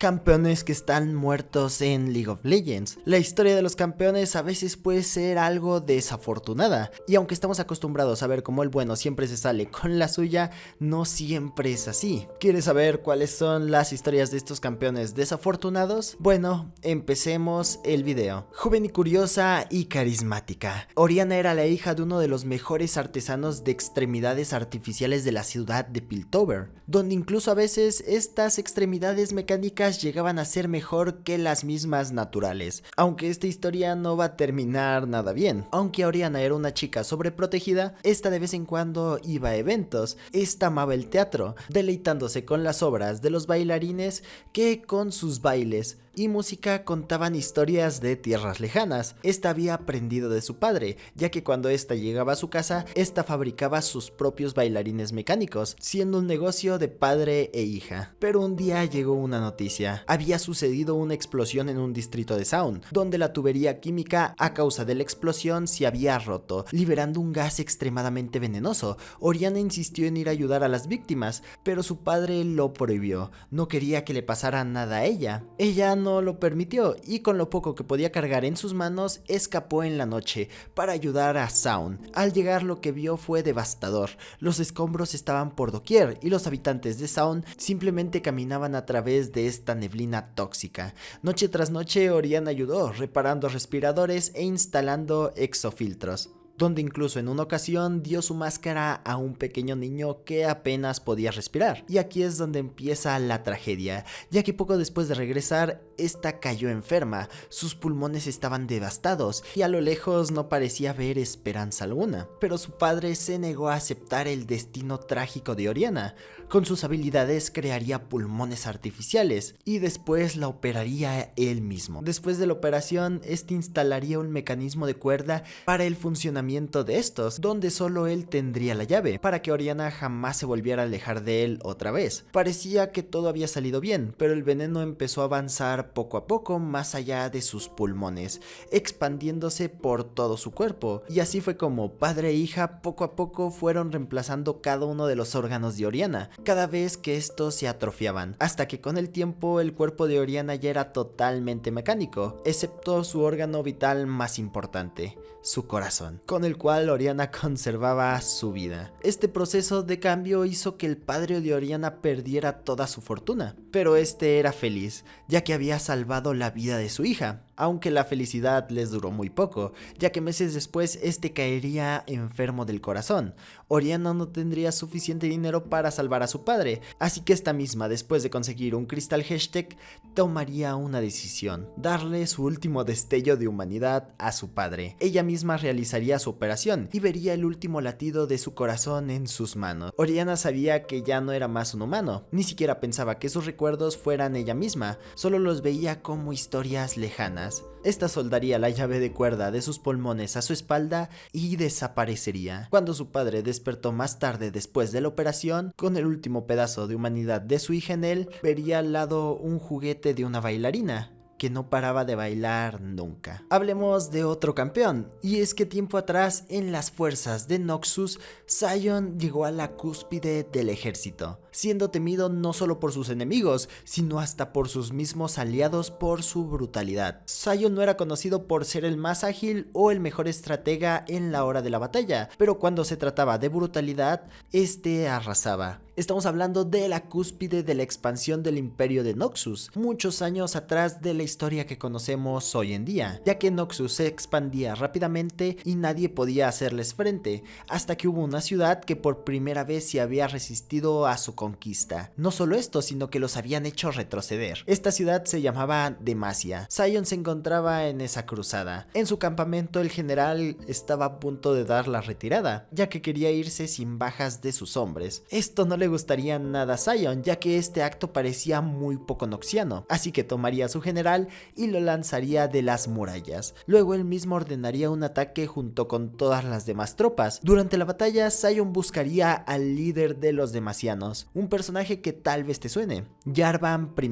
campeones que están muertos en League of Legends. La historia de los campeones a veces puede ser algo desafortunada, y aunque estamos acostumbrados a ver cómo el bueno siempre se sale con la suya, no siempre es así. ¿Quieres saber cuáles son las historias de estos campeones desafortunados? Bueno, empecemos el video. Joven y curiosa y carismática, Orianna era la hija de uno de los mejores artesanos de extremidades artificiales de la ciudad de Piltover, donde incluso a veces estas extremidades mecánicas llegaban a ser mejor que las mismas naturales. Aunque esta historia no va a terminar nada bien. Aunque Orianna era una chica sobreprotegida, esta de vez en cuando iba a eventos. Esta amaba el teatro, deleitándose con las obras de los bailarines que con sus bailes y música contaban historias de tierras lejanas. Esta había aprendido de su padre, ya que cuando esta llegaba a su casa, esta fabricaba sus propios bailarines mecánicos, siendo un negocio de padre e hija. Pero un día llegó una noticia. Había sucedido una explosión en un distrito de Zaun, donde la tubería química a causa de la explosión se había roto, liberando un gas extremadamente venenoso. Orianna insistió en ir a ayudar a las víctimas, pero su padre lo prohibió. No quería que le pasara nada a ella. Ella no lo permitió, y con lo poco que podía cargar en sus manos, escapó en la noche para ayudar a Zaun. Al llegar, lo que vio fue devastador. Los escombros estaban por doquier, y los habitantes de Zaun simplemente caminaban a través de esta neblina tóxica. Noche tras noche, Orianna ayudó, reparando respiradores e instalando exofiltros, donde incluso en una ocasión dio su máscara a un pequeño niño que apenas podía respirar. Y aquí es donde empieza la tragedia, ya que poco después de regresar, esta cayó enferma, sus pulmones estaban devastados y a lo lejos no parecía haber esperanza alguna. Pero su padre se negó a aceptar el destino trágico de Orianna. Con sus habilidades crearía pulmones artificiales y después la operaría él mismo. Después de la operación, este instalaría un mecanismo de cuerda para el funcionamiento de estos, donde solo él tendría la llave, para que Orianna jamás se volviera a alejar de él otra vez. Parecía que todo había salido bien, pero el veneno empezó a avanzar poco a poco más allá de sus pulmones, expandiéndose por todo su cuerpo, y así fue como padre e hija poco a poco fueron reemplazando cada uno de los órganos de Orianna, cada vez que estos se atrofiaban, hasta que con el tiempo el cuerpo de Orianna ya era totalmente mecánico, excepto su órgano vital más importante, su corazón, con el cual Orianna conservaba su vida. Este proceso de cambio hizo que el padre de Orianna perdiera toda su fortuna, pero este era feliz, ya que había salvado la vida de su hija. Aunque la felicidad les duró muy poco, ya que meses después este caería enfermo del corazón. Orianna no tendría suficiente dinero para salvar a su padre, así que esta misma, después de conseguir un cristal Hextech, tomaría una decisión: darle su último destello de humanidad a su padre. Ella misma realizaría su operación y vería el último latido de su corazón en sus manos. Orianna sabía que ya no era más un humano, ni siquiera pensaba que sus recuerdos fueran ella misma, solo los veía como historias lejanas. Esta soldaría la llave de cuerda de sus pulmones a su espalda y desaparecería. Cuando su padre despertó más tarde después de la operación, con el último pedazo de humanidad de su hija en él, vería al lado un juguete de una bailarina que no paraba de bailar nunca. Hablemos de otro campeón, y es que tiempo atrás en las fuerzas de Noxus, Sion llegó a la cúspide del ejército, siendo temido no solo por sus enemigos, sino hasta por sus mismos aliados por su brutalidad. Sion no era conocido por ser el más ágil o el mejor estratega en la hora de la batalla, pero cuando se trataba de brutalidad, este arrasaba. Estamos hablando de la cúspide de la expansión del imperio de Noxus, muchos años atrás de la historia que conocemos hoy en día, ya que Noxus se expandía rápidamente y nadie podía hacerles frente, hasta que hubo una ciudad que por primera vez se había resistido a su conquista. No solo esto, sino que los habían hecho retroceder. Esta ciudad se llamaba Demacia. Sion se encontraba en esa cruzada. En su campamento el general estaba a punto de dar la retirada, ya que quería irse sin bajas de sus hombres. Esto no le gustaría nada a Sion, ya que este acto parecía muy poco noxiano, así que tomaría a su general y lo lanzaría de las murallas. Luego él mismo ordenaría un ataque junto con todas las demás tropas. Durante la batalla, Sion buscaría al líder de los demacianos, un personaje que tal vez te suene, Jarvan I.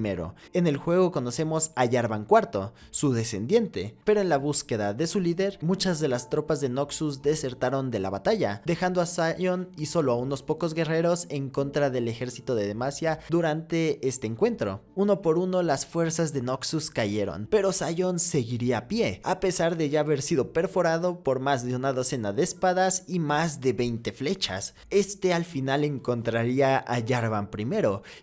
En el juego conocemos a Jarvan IV, su descendiente, pero en la búsqueda de su líder, muchas de las tropas de Noxus desertaron de la batalla, dejando a Sion y solo a unos pocos guerreros en contra del ejército de Demacia durante este encuentro. Uno por uno las fuerzas de Noxus cayeron, pero Sion seguiría a pie, a pesar de ya haber sido perforado por más de una docena de espadas y más de 20 flechas. Este al final encontraría a Jarvan I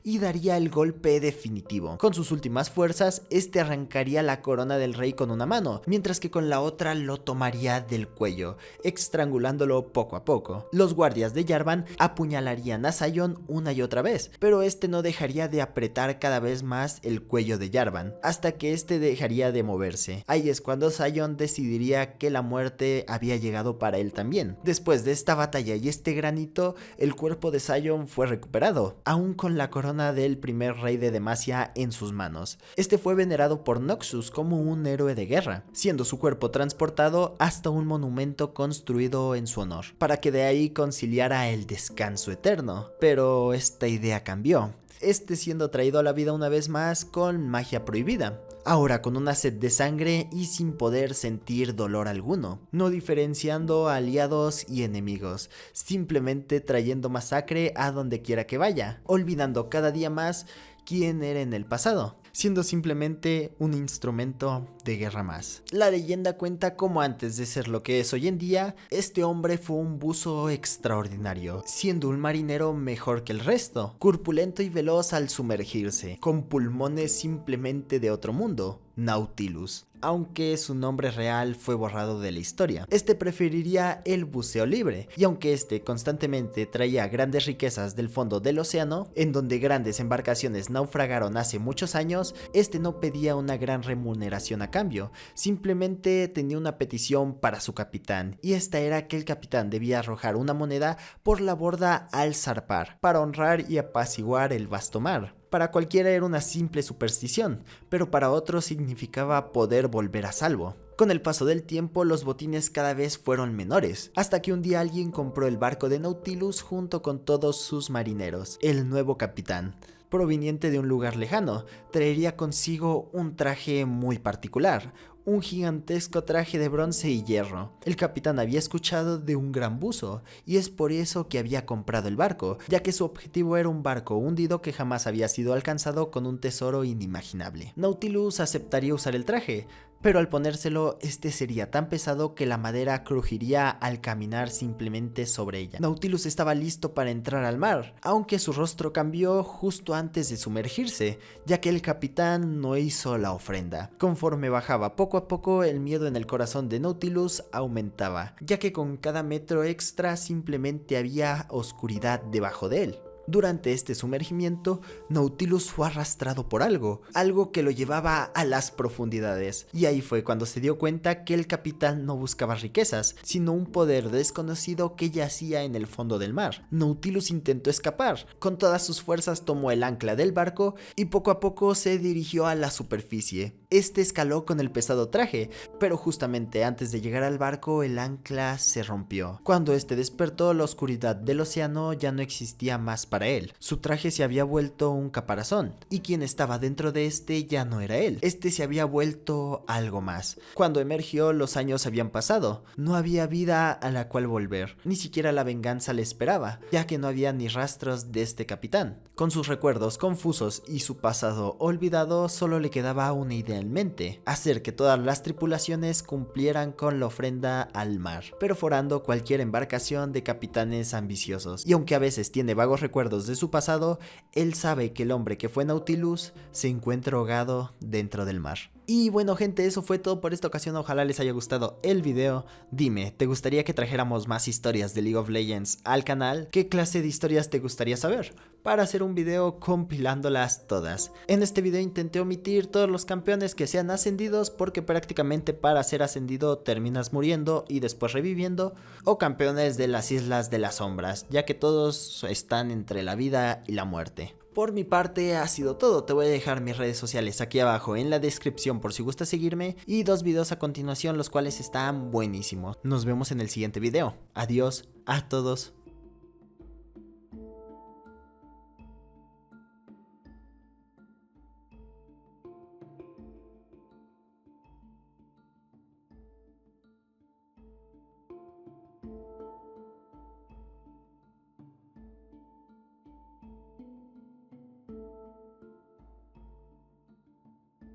y daría el golpe definitivo. Con sus últimas fuerzas, este arrancaría la corona del rey con una mano, mientras que con la otra lo tomaría del cuello, estrangulándolo poco a poco. Los guardias de Jarvan apuñalarían a Sion una y otra vez, pero este no dejaría de apretar cada vez más el cuello de Jarvan, hasta que este dejaría de moverse. Ahí es cuando Sion decidiría que la muerte había llegado para él también. Después de esta batalla y este granito, el cuerpo de Sion fue recuperado, aún con la corona del primer rey de Demacia en sus manos. Este fue venerado por Noxus como un héroe de guerra, siendo su cuerpo transportado hasta un monumento construido en su honor, para que de ahí conciliara el descanso eterno. Pero esta idea cambió, siendo traído a la vida una vez más con magia prohibida. Ahora con una sed de sangre y sin poder sentir dolor alguno, no diferenciando a aliados y enemigos, simplemente trayendo masacre a donde quiera que vaya, olvidando cada día más quién era en el pasado, siendo simplemente un instrumento de guerra más. La leyenda cuenta cómo antes de ser lo que es hoy en día, este hombre fue un buzo extraordinario, siendo un marinero mejor que el resto, corpulento y veloz al sumergirse, con pulmones simplemente de otro mundo, Nautilus, aunque su nombre real fue borrado de la historia. Este preferiría el buceo libre, y aunque este constantemente traía grandes riquezas del fondo del océano, en donde grandes embarcaciones naufragaron hace muchos años, este no pedía una gran remuneración a cambio, simplemente tenía una petición para su capitán, y esta era que el capitán debía arrojar una moneda por la borda al zarpar, para honrar y apaciguar el vasto mar. Para cualquiera era una simple superstición, pero para otros significaba poder volver a salvo. Con el paso del tiempo, los botines cada vez fueron menores, hasta que un día alguien compró el barco de Nautilus junto con todos sus marineros. El nuevo capitán, proveniente de un lugar lejano, traería consigo un traje muy particular, un gigantesco traje de bronce y hierro. El capitán había escuchado de un gran buzo, y es por eso que había comprado el barco, ya que su objetivo era un barco hundido que jamás había sido alcanzado con un tesoro inimaginable. Nautilus aceptaría usar el traje, pero al ponérselo, este sería tan pesado que la madera crujiría al caminar simplemente sobre ella. Nautilus estaba listo para entrar al mar, aunque su rostro cambió justo antes de sumergirse, ya que el capitán no hizo la ofrenda. Conforme bajaba poco a poco, el miedo en el corazón de Nautilus aumentaba, ya que con cada metro extra simplemente había oscuridad debajo de él. Durante este sumergimiento, Nautilus fue arrastrado por algo que lo llevaba a las profundidades, y ahí fue cuando se dio cuenta que el capitán no buscaba riquezas, sino un poder desconocido que yacía en el fondo del mar. Nautilus intentó escapar, con todas sus fuerzas tomó el ancla del barco y poco a poco se dirigió a la superficie. Este escaló con el pesado traje, pero justamente antes de llegar al barco el ancla se rompió. Cuando este despertó, la oscuridad del océano ya no existía más para él. Su traje se había vuelto un caparazón, y quien estaba dentro de este ya no era él. Este se había vuelto algo más. Cuando emergió, los años habían pasado. No había vida a la cual volver. Ni siquiera la venganza le esperaba, ya que no había ni rastros de este capitán. Con sus recuerdos confusos y su pasado olvidado, solo le quedaba una idea en mente: hacer que todas las tripulaciones cumplieran con la ofrenda al mar, perforando cualquier embarcación de capitanes ambiciosos. Y aunque a veces tiene vagos recuerdos de su pasado, él sabe que el hombre que fue Nautilus se encuentra ahogado dentro del mar. Y bueno gente, eso fue todo por esta ocasión, ojalá les haya gustado el video. Dime, ¿te gustaría que trajéramos más historias de League of Legends al canal? ¿Qué clase de historias te gustaría saber? Para hacer un video compilándolas todas. En este video intenté omitir todos los campeones que sean ascendidos, porque prácticamente para ser ascendido terminas muriendo y después reviviendo, o campeones de las Islas de las Sombras, ya que todos están entre la vida y la muerte. Por mi parte ha sido todo, te voy a dejar mis redes sociales aquí abajo en la descripción por si gustas seguirme, y 2 videos a continuación los cuales están buenísimos. Nos vemos en el siguiente video, adiós a todos.